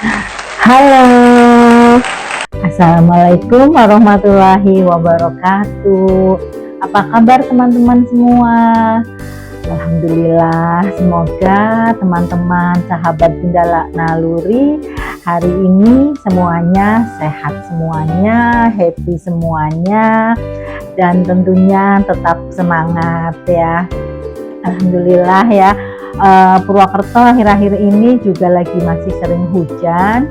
Halo, Assalamualaikum warahmatullahi wabarakatuh. Apa kabar teman-teman semua? Alhamdulillah, semoga teman-teman sahabat Bunda Naluri hari ini semuanya sehat semuanya, happy semuanya, dan tentunya tetap semangat ya. Alhamdulillah ya. Purwokerto akhir-akhir ini juga lagi masih sering hujan.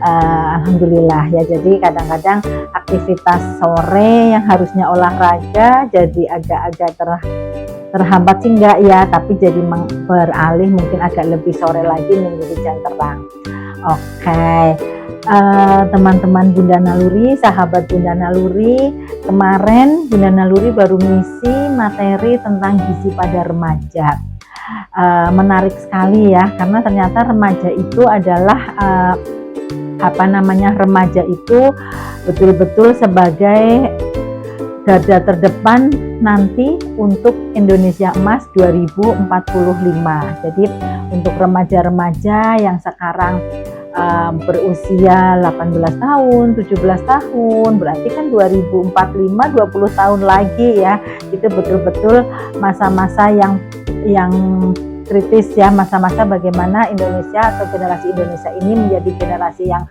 Alhamdulillah ya, jadi kadang-kadang aktivitas sore yang harusnya olahraga jadi agak-agak terhambat sih enggak ya, tapi jadi beralih mungkin agak lebih sore lagi menjadi jam terang. Oke, teman-teman Bunda Naluri, sahabat Bunda Naluri, kemarin Bunda Naluri baru ngisi materi tentang gizi pada remaja. Menarik sekali ya, karena ternyata remaja itu adalah remaja itu betul-betul sebagai garda terdepan nanti untuk Indonesia Emas 2045. Jadi untuk remaja-remaja yang sekarang berusia 18 tahun, 17 tahun, berarti kan 2045 20 tahun lagi ya. Itu betul-betul masa-masa yang kritis ya, masa-masa bagaimana Indonesia atau generasi Indonesia ini menjadi generasi yang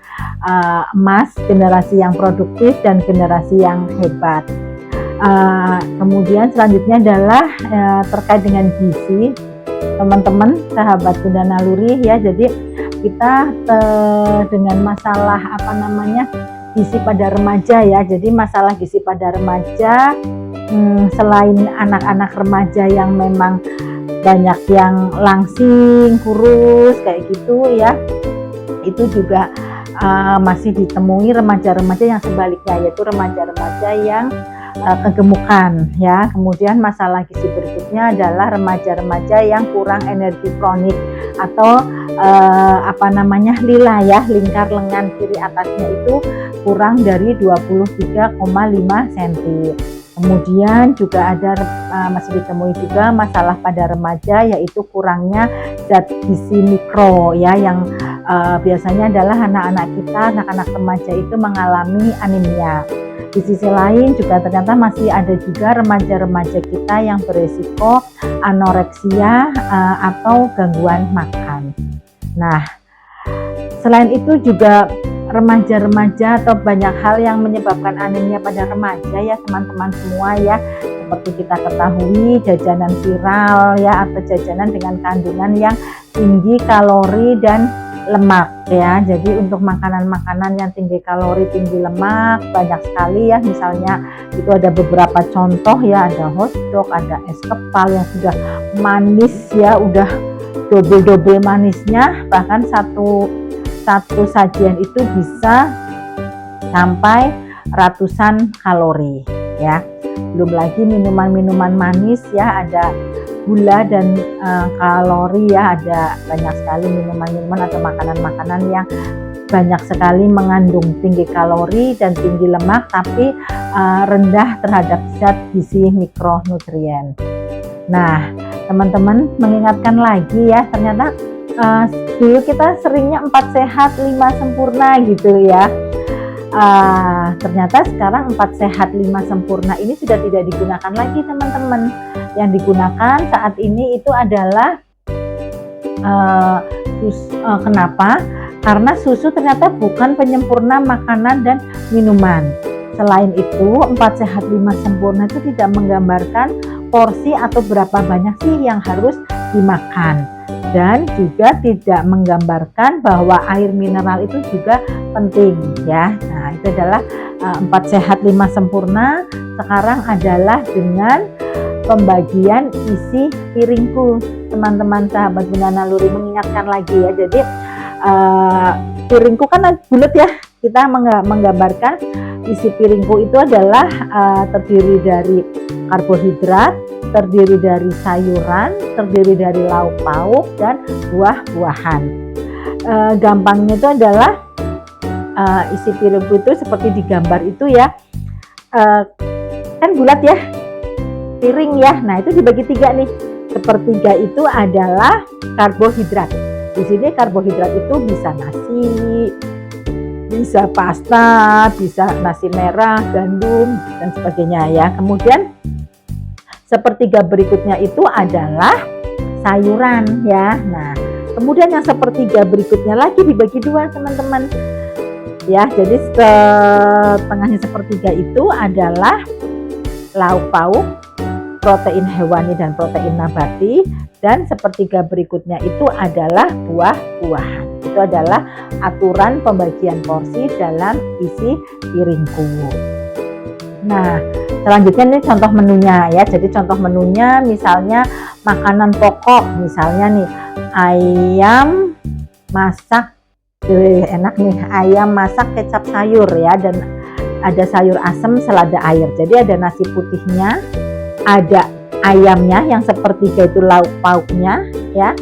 emas, generasi yang produktif, dan generasi yang hebat. Kemudian selanjutnya adalah terkait dengan gizi, teman-teman sahabat Bunda Naluri ya. Jadi kita dengan masalah gizi pada remaja ya. Jadi masalah gizi pada remaja, selain anak-anak remaja yang memang banyak yang langsing, kurus kayak gitu ya, itu juga masih ditemui remaja-remaja yang sebaliknya, yaitu remaja-remaja yang kegemukan ya. Kemudian masalah gizi berikutnya adalah remaja-remaja yang kurang energi kronik atau lila ya, lingkar lengan kiri atasnya itu kurang dari 23,5 cm. Kemudian juga ada masih ditemui juga masalah pada remaja, yaitu kurangnya zat gizi mikro ya, yang biasanya adalah anak-anak kita, anak-anak remaja itu mengalami anemia. Di sisi lain juga ternyata masih ada juga remaja-remaja kita yang beresiko anoreksia atau gangguan makan. Nah, selain itu juga remaja-remaja atau banyak hal yang menyebabkan anemia pada remaja ya teman-teman semua ya. Seperti kita ketahui, jajanan viral ya, atau jajanan dengan kandungan yang tinggi kalori dan lemak ya. Jadi untuk makanan-makanan yang tinggi kalori, tinggi lemak banyak sekali ya. Misalnya itu ada beberapa contoh ya, ada hotdog, ada es kepal yang sudah manis ya, udah double manisnya, bahkan satu sajian itu bisa sampai ratusan kalori ya. Belum lagi minuman-minuman manis ya, ada gula dan kalori ya, ada banyak sekali minuman-minuman atau makanan-makanan yang banyak sekali mengandung tinggi kalori dan tinggi lemak, tapi rendah terhadap zat gizi mikronutrien. Nah, teman-teman mengingatkan lagi ya, ternyata dulu kita seringnya 4 sehat 5 sempurna gitu ya. Ternyata sekarang 4 sehat 5 sempurna ini sudah tidak digunakan lagi teman-teman. Yang digunakan saat ini itu adalah kenapa? Karena susu ternyata bukan penyempurna makanan dan minuman. Selain itu, 4 sehat 5 sempurna itu tidak menggambarkan porsi atau berapa banyak sih yang harus dimakan, dan juga tidak menggambarkan bahwa air mineral itu juga penting ya. Nah, itu adalah 4 sehat 5 sempurna sekarang adalah dengan pembagian isi piringku. Teman-teman sahabat Bunda Naluri mengingatkan lagi ya. Jadi piringku kan bulat ya, kita menggambarkan isi piringku itu adalah terdiri dari karbohidrat, terdiri dari sayuran, terdiri dari lauk pauk, dan buah-buahan. Gampangnya itu adalah isi piringku itu seperti digambar itu ya, kan bulat ya piring ya. Nah, itu dibagi 3 nih. Sepertiga itu adalah karbohidrat. Di sini karbohidrat itu bisa nasi, bisa pasta, bisa nasi merah, gandum, dan sebagainya ya. Kemudian sepertiga berikutnya itu adalah sayuran ya. Nah, kemudian yang sepertiga berikutnya lagi dibagi dua teman-teman. Ya, jadi setengahnya sepertiga itu adalah lauk pauk, protein hewani dan protein nabati, dan sepertiga berikutnya itu adalah buah-buahan. Itu adalah aturan pembagian porsi dalam isi piringku. Nah, selanjutnya ini contoh menunya ya. Jadi contoh menunya misalnya makanan pokok, misalnya nih ayam masak, enak nih, ayam masak kecap sayur ya, dan ada sayur asem selada air. Jadi ada nasi putihnya, ada ayamnya yang sepertiga itu lauk pauknya ya,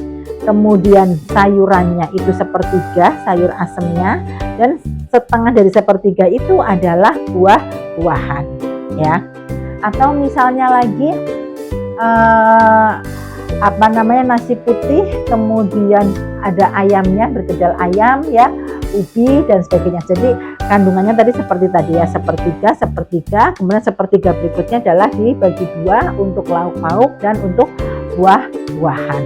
kemudian sayurannya itu sepertiga sayur asemnya, dan setengah dari sepertiga itu adalah buah-buahan ya. Atau misalnya lagi nasi putih, kemudian ada ayamnya, berkedel ayam ya, ubi dan sebagainya. Jadi kandungannya tadi seperti tadi ya, sepertiga, kemudian sepertiga berikutnya adalah dibagi dua untuk lauk pauk dan untuk buah-buahan.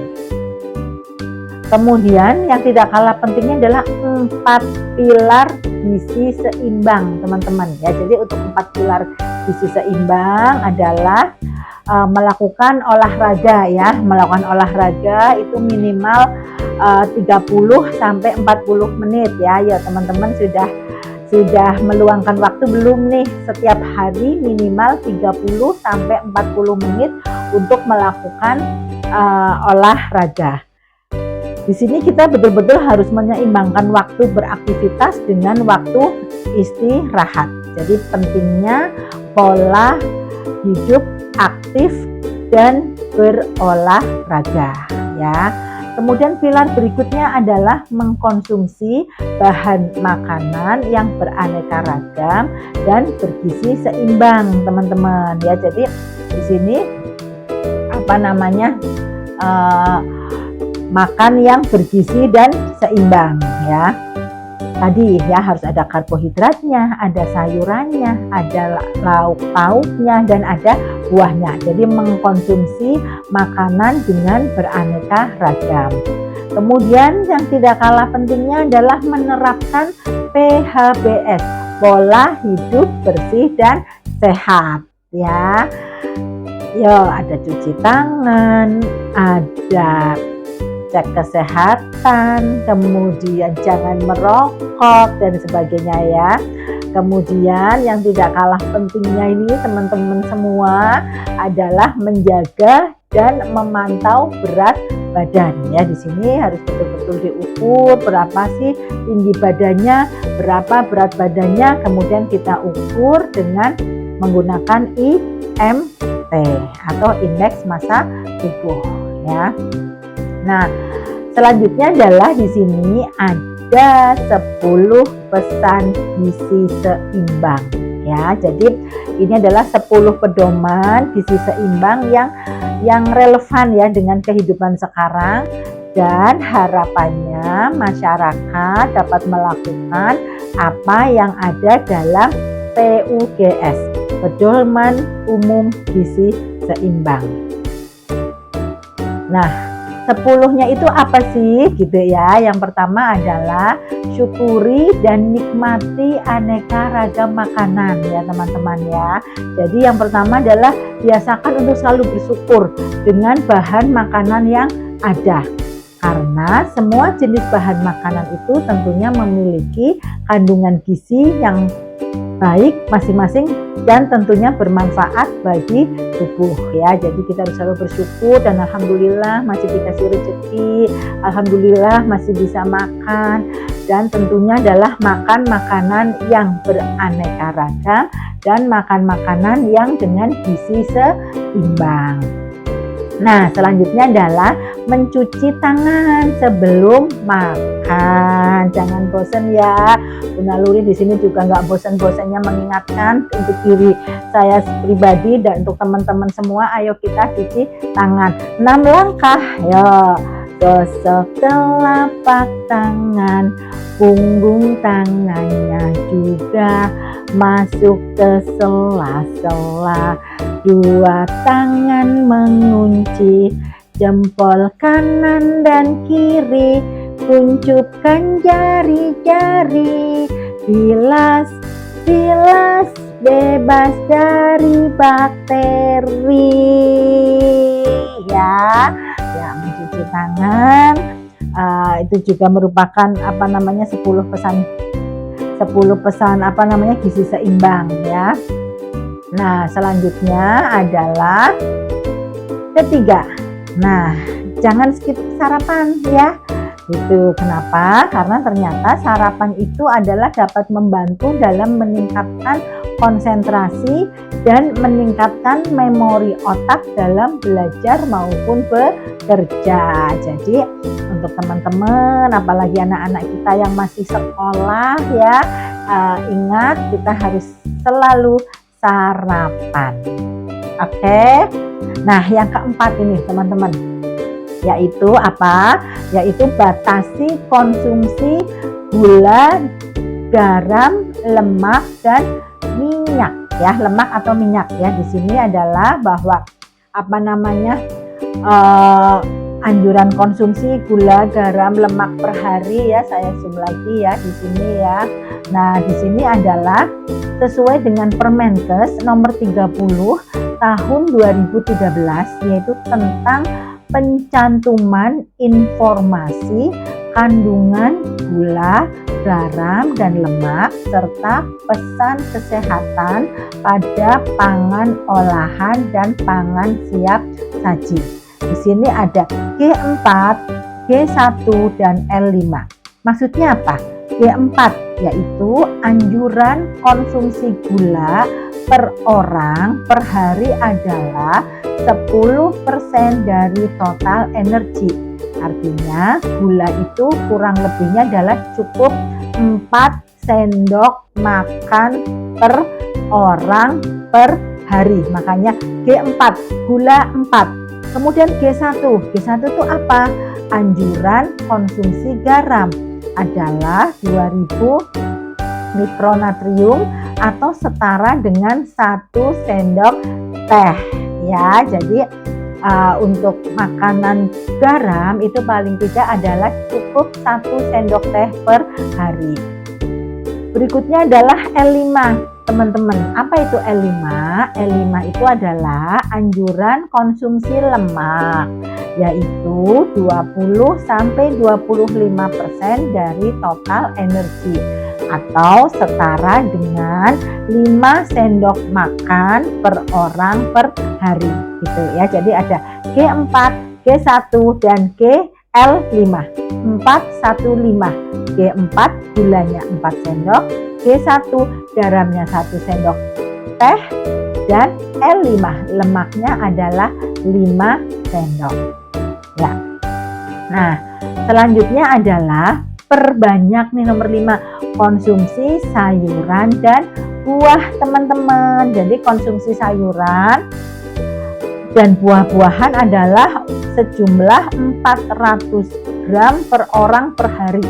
Kemudian yang tidak kalah pentingnya adalah 4 pilar gizi seimbang teman-teman ya. Jadi untuk 4 pilar gizi seimbang adalah melakukan olahraga ya. Melakukan olahraga itu minimal 30 sampai 40 menit ya. Ya teman-teman sudah meluangkan waktu belum nih setiap hari minimal 30 sampai 40 menit untuk melakukan olahraga. Di sini kita betul-betul harus menyeimbangkan waktu beraktivitas dengan waktu istirahat. Jadi pentingnya pola hidup aktif dan berolahraga ya. Kemudian pilar berikutnya adalah mengkonsumsi bahan makanan yang beraneka ragam dan bergizi seimbang teman-teman ya. Jadi di sini makan yang bergizi dan seimbang ya. Tadi ya harus ada karbohidratnya, ada sayurannya, ada lauk pauknya, dan ada buahnya. Jadi mengkonsumsi makanan dengan beraneka ragam. Kemudian yang tidak kalah pentingnya adalah menerapkan PHBS, pola hidup bersih dan sehat ya. Ada cuci tangan, ada cek kesehatan, kemudian jangan merokok dan sebagainya ya. Kemudian yang tidak kalah pentingnya ini teman-teman semua adalah menjaga dan memantau berat badan ya. Di sini harus betul-betul diukur berapa sih tinggi badannya, berapa berat badannya, kemudian kita ukur dengan menggunakan IMT atau indeks massa tubuh ya. Nah, selanjutnya adalah di sini ada 10 pesan gizi seimbang ya. Jadi ini adalah 10 pedoman gizi seimbang yang relevan ya dengan kehidupan sekarang, dan harapannya masyarakat dapat melakukan apa yang ada dalam PUGS, Pedoman Umum Gizi Seimbang. Nah, 10-nya itu apa sih gitu ya. Yang pertama adalah syukuri dan nikmati aneka ragam makanan ya teman-teman ya. Jadi yang pertama adalah biasakan untuk selalu bersyukur dengan bahan makanan yang ada. Karena semua jenis bahan makanan itu tentunya memiliki kandungan gizi yang baik masing-masing dan tentunya bermanfaat bagi tubuh ya. Jadi kita harus selalu bersyukur dan alhamdulillah masih dikasih rezeki, alhamdulillah masih bisa makan, dan tentunya adalah makan makanan yang beraneka ragam dan makan makanan yang dengan gizi seimbang. Nah, selanjutnya adalah mencuci tangan sebelum makan. Jangan bosan ya. Bunda Luri di sini juga nggak bosan-bosannya mengingatkan untuk diri saya pribadi dan untuk teman-teman semua. Ayo kita cuci tangan. 6 langkah. Ya, gosok telapak tangan, punggung tangannya juga masuk ke sela-sela. Dua tangan mengunci jempol kanan dan kiri, kuncupkan jari-jari, bilas bebas dari bakteri. Ya mencuci tangan itu juga merupakan 10 pesan gizi seimbang ya. Nah, selanjutnya adalah ketiga. Nah, jangan skip sarapan ya. Itu kenapa? Karena ternyata sarapan itu adalah dapat membantu dalam meningkatkan konsentrasi dan meningkatkan memori otak dalam belajar maupun bekerja. Jadi untuk teman-teman, apalagi anak-anak kita yang masih sekolah ya, ingat kita harus selalu sarapan. Oke. Nah, yang keempat ini teman-teman, yaitu apa? Yaitu batasi konsumsi gula, garam, lemak dan minyak ya, lemak atau minyak ya. Di sini adalah bahwa anjuran konsumsi gula, garam, lemak per hari ya, saya zoom lagi ya di sini ya. Nah, di sini adalah sesuai dengan Permenkes nomor 30 tahun 2013, yaitu tentang pencantuman informasi kandungan gula, garam, dan lemak serta pesan kesehatan pada pangan olahan dan pangan siap saji. Di sini ada G4, G1, dan L5. Maksudnya apa? G4 yaitu anjuran konsumsi gula per orang per hari adalah 10% dari total energi. Artinya gula itu kurang lebihnya adalah cukup 4 sendok makan per orang per hari. Makanya G4, gula 4. Kemudian G1 itu apa? Anjuran konsumsi garam adalah 2000 mikronatrium atau setara dengan 1 sendok teh ya. Jadi untuk makanan garam itu paling tidak adalah cukup 1 sendok teh per hari. Berikutnya adalah L5 teman-teman. Apa itu L5? L5 itu adalah anjuran konsumsi lemak, yaitu 20-25% dari total energi atau setara dengan 5 sendok makan per orang per hari gitu ya. Jadi ada G4, G1 dan GL5. 415. G4 gulanya 4 sendok, G1 garamnya 1 sendok teh, dan L5 lemaknya adalah 5 sendok. Ya. Nah, selanjutnya adalah perbanyak nih nomor 5, konsumsi sayuran dan buah teman-teman. Jadi konsumsi sayuran dan buah-buahan adalah sejumlah 400 gram per orang per hari.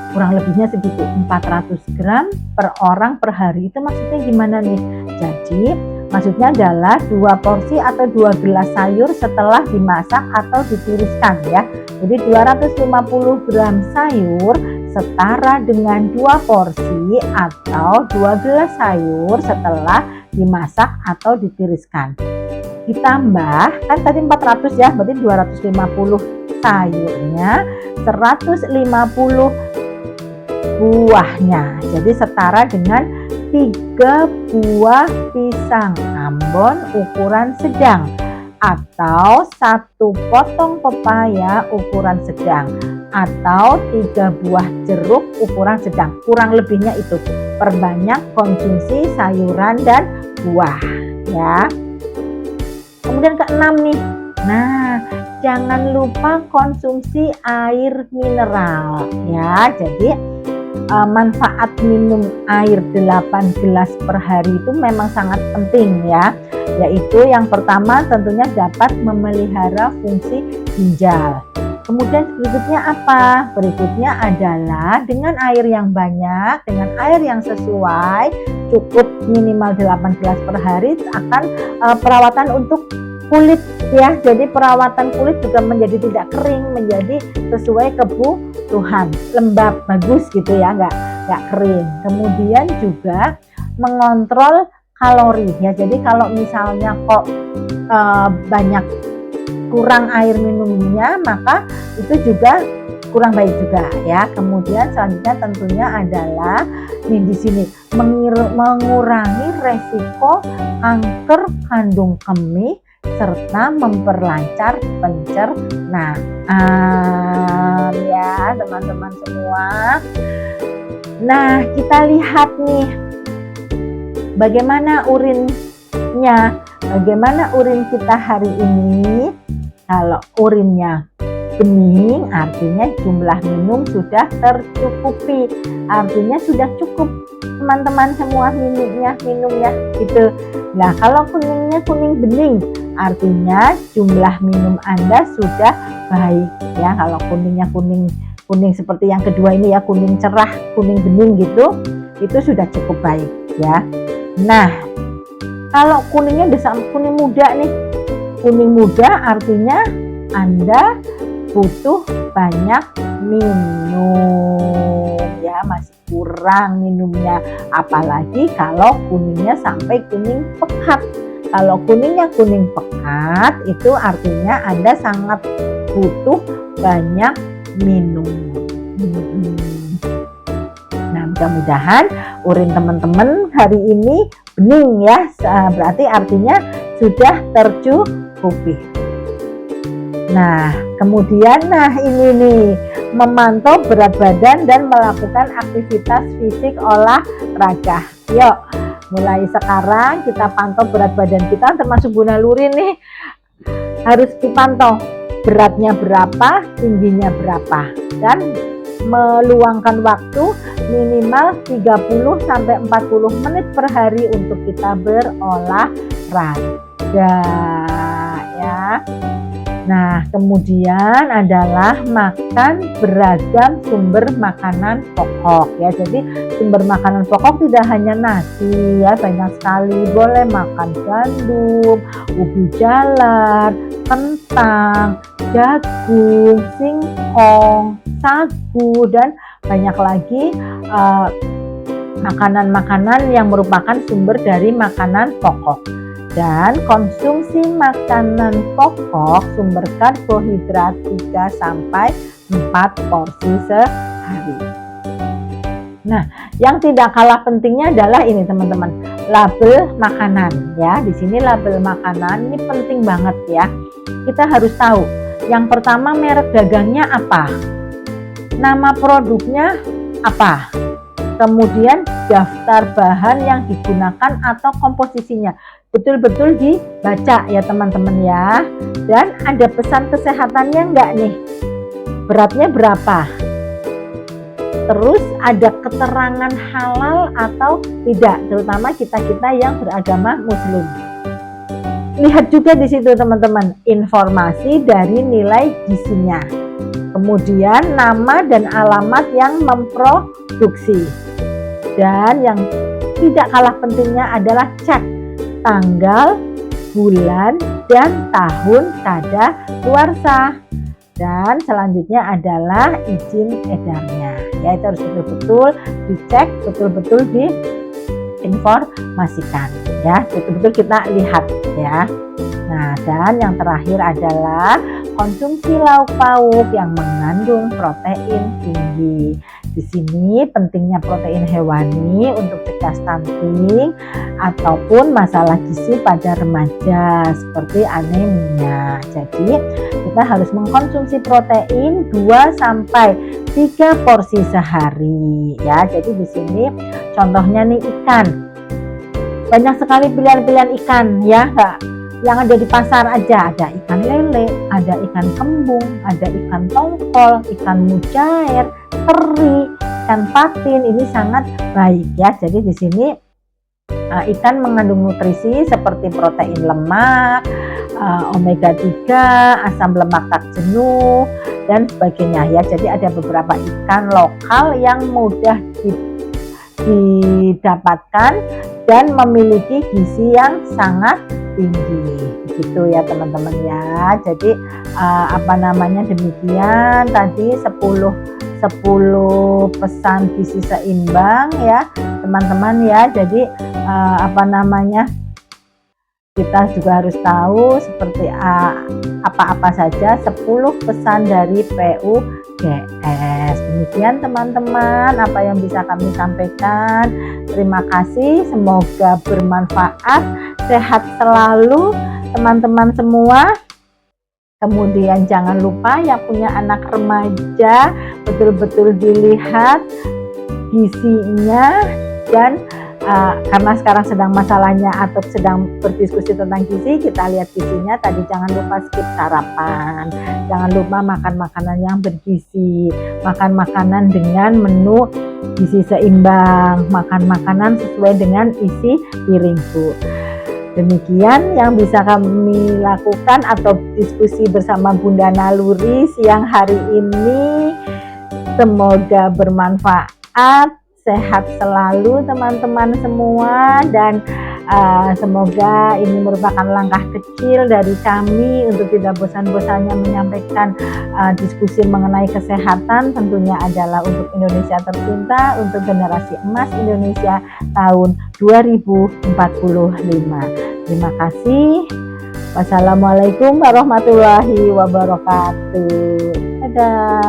Kurang lebihnya segitu, 400 gram per orang per hari. Itu maksudnya gimana nih? Jadi maksudnya adalah 2 porsi atau 2 gelas sayur setelah dimasak atau ditiriskan ya. Jadi 250 gram sayur setara dengan 2 porsi atau 2 gelas sayur setelah dimasak atau ditiriskan. Ditambah kan tadi 400 ya, berarti 250 sayurnya, 150 buahnya. Jadi setara dengan 3 buah pisang Ambon ukuran sedang atau 1 potong pepaya ukuran sedang atau 3 buah jeruk ukuran sedang. Kurang lebihnya itu. Perbanyak konsumsi sayuran dan buah ya. Kemudian ke-6 nih. Nah, jangan lupa konsumsi air mineral ya. Jadi manfaat minum air 8 gelas per hari itu memang sangat penting ya. Yaitu yang pertama tentunya dapat memelihara fungsi ginjal. Kemudian berikutnya apa? Berikutnya adalah dengan air yang banyak, dengan air yang sesuai, cukup minimal 8 gelas per hari akan perawatan untuk kulit ya. Jadi perawatan kulit juga menjadi tidak kering, menjadi sesuai kebutuhan, lembab, bagus gitu ya, nggak kering. Kemudian juga mengontrol kalori ya. Jadi kalau misalnya kok banyak kurang air minumnya, maka itu juga kurang baik juga ya. Kemudian selanjutnya tentunya adalah di sini mengurangi resiko kanker kandung kemih serta memperlancar pencernaan ya teman-teman semua. Nah, kita lihat nih bagaimana urinnya, bagaimana urin kita hari ini. Kalau urinnya bening, artinya jumlah minum sudah tercukupi, artinya sudah cukup teman-teman semua minumnya gitu. Nah, kalau kuningnya kuning bening, artinya jumlah minum Anda sudah baik ya. Kalau kuningnya kuning seperti yang kedua ini ya, kuning cerah, kuning bening gitu, itu sudah cukup baik ya. Nah, kalau kuningnya udah kuning muda nih, kuning muda artinya Anda butuh banyak minum ya, masih kurang minumnya, apalagi kalau kuningnya sampai kuning pekat. Kalau kuningnya kuning pekat itu artinya Anda sangat butuh banyak minum. Nah, mudah-mudahan urin teman-teman hari ini bening ya, berarti artinya sudah tercukupi. Nah, kemudian ini nih, memantau berat badan dan melakukan aktivitas fisik olahraga. Yuk, mulai sekarang kita pantau berat badan kita, termasuk Bu Naluri nih harus dipantau beratnya berapa, tingginya berapa, dan meluangkan waktu minimal 30-40 menit per hari untuk kita berolahraga ya. Nah, kemudian adalah makan beragam sumber makanan pokok ya. Jadi sumber makanan pokok tidak hanya nasi ya, banyak sekali. Boleh makan gandum, ubi jalar, kentang, jagung, singkong, sagu, dan banyak lagi makanan-makanan yang merupakan sumber dari makanan pokok. Dan konsumsi makanan pokok sumber karbohidrat 3-4 porsi sehari. Nah, yang tidak kalah pentingnya adalah ini teman-teman, label makanan ya. Di sini label makanan ini penting banget ya. Kita harus tahu. Yang pertama, merek dagangnya apa? Nama produknya apa? Kemudian daftar bahan yang digunakan atau komposisinya betul-betul dibaca ya teman-teman ya. Dan ada pesan kesehatannya enggak nih? Beratnya berapa? Terus ada keterangan halal atau tidak, terutama kita-kita yang beragama Muslim. Lihat juga di situ teman-teman informasi dari nilai gizinya. Kemudian nama dan alamat yang memproduksi. Dan yang tidak kalah pentingnya adalah cek tanggal, bulan, dan tahun kadaluarsa. Dan selanjutnya adalah izin edarnya. Ya, itu harus betul-betul dicek, betul-betul diinformasikan. Ya, betul-betul kita lihat ya. Nah, dan yang terakhir adalah konsumsi lauk pauk yang mengandung protein tinggi. Di sini pentingnya protein hewani untuk cegah stunting ataupun masalah gizi pada remaja seperti anemia. Jadi kita harus mengkonsumsi protein 2-3 porsi sehari ya. Jadi di sini contohnya nih ikan. Banyak sekali pilihan-pilihan ikan ya, yang ada di pasar aja. Ada ikan lele, ada ikan kembung, ada ikan tongkol, ikan mujair, teri, ikan patin. Ini sangat baik ya. Jadi di sini ikan mengandung nutrisi seperti protein lemak, omega 3, asam lemak tak jenuh, dan sebagainya ya. Jadi ada beberapa ikan lokal yang mudah didapatkan dan memiliki gizi yang sangat tinggi gitu ya teman-teman ya. Jadi demikian tadi 10 pesan gizi seimbang ya teman-teman ya. Jadi kita juga harus tahu seperti apa-apa saja 10 pesan dari PUGS. Demikian teman-teman apa yang bisa kami sampaikan. Terima kasih, semoga bermanfaat. Sehat selalu teman-teman semua. Kemudian jangan lupa yang punya anak remaja betul-betul dilihat gizinya, dan karena sekarang sedang masalahnya atau sedang berdiskusi tentang gizi, kita lihat gizinya tadi. Jangan lupa skip sarapan, jangan lupa makan makanan yang bergizi, makan makanan dengan menu gizi seimbang, makan makanan sesuai dengan isi piringku. Demikian yang bisa kami lakukan atau diskusi bersama Bunda Naluri siang hari ini. Semoga bermanfaat. Sehat selalu teman-teman semua, dan semoga ini merupakan langkah kecil dari kami untuk tidak bosan-bosannya menyampaikan diskusi mengenai kesehatan, tentunya adalah untuk Indonesia tercinta, untuk generasi emas Indonesia tahun 2045. Terima kasih. Wassalamualaikum warahmatullahi wabarakatuh. Dadah.